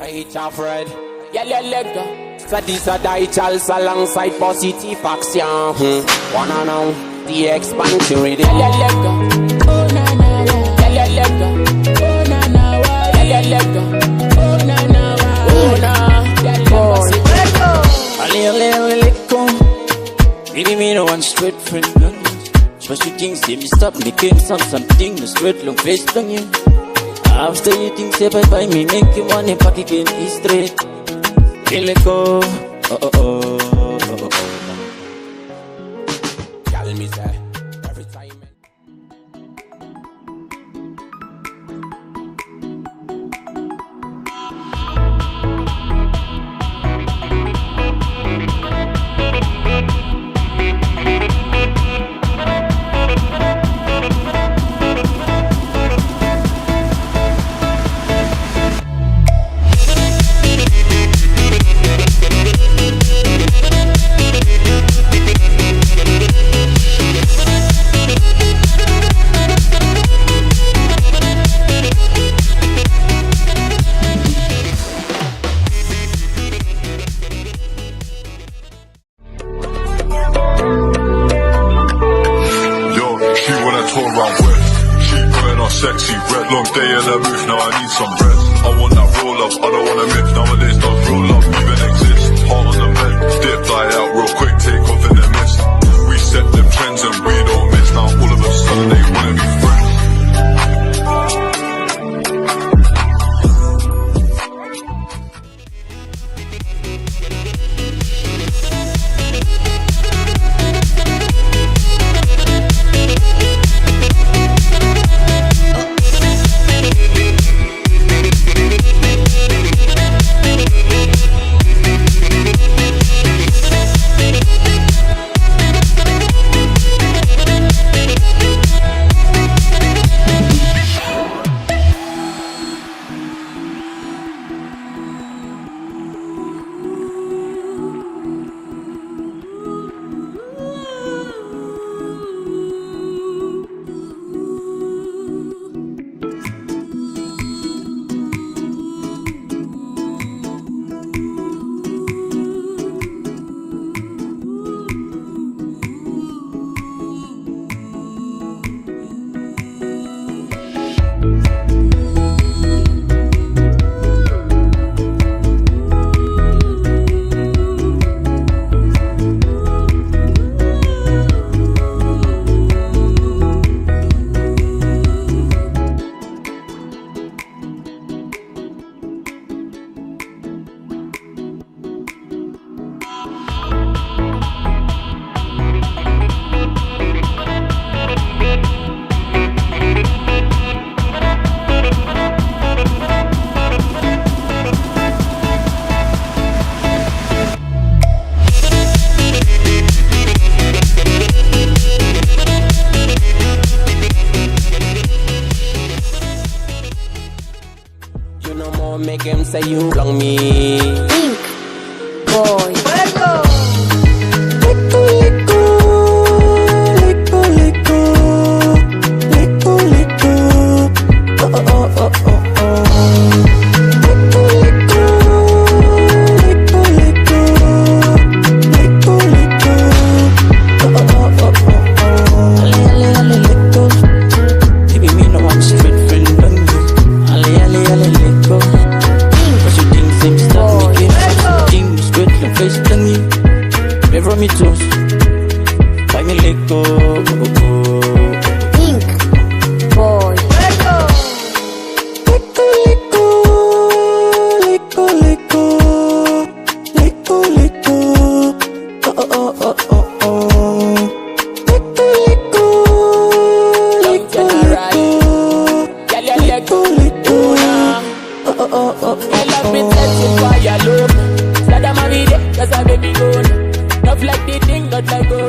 H of red, yellow leg. Sadisadietals alongside positive action. Wanna know the expansion with it? Yellow leg. Oh na na, yellow leg. Oh na na, yellow leg. Oh na na, oh na. Baby, me no one straight friend. Special things, say me stop making something. No straight long face down you. After you think say bye bye, me make you money back again. It's straight. Let go. Oh oh oh oh oh. Tell me say every time. Sexy, red, long day in the booth, now I need some bread. I want that roll up, I don't wanna myth. Nowadays does real love even exist? Heart on the bed, dip, die out real quick, take off in the mist. We set them trends and we don't miss. Now all of a sudden they wanna be friends. Make him say you belong me. Pink boy. From me toes, buy me let go. Pink boy. Let go, let go, let go, let go, let go. Oh oh oh oh oh. Let go, let go, let go, let go, let go. Oh oh oh oh. I love me touching for your love. Sada married, cause I baby gone. Love like the thing, not like a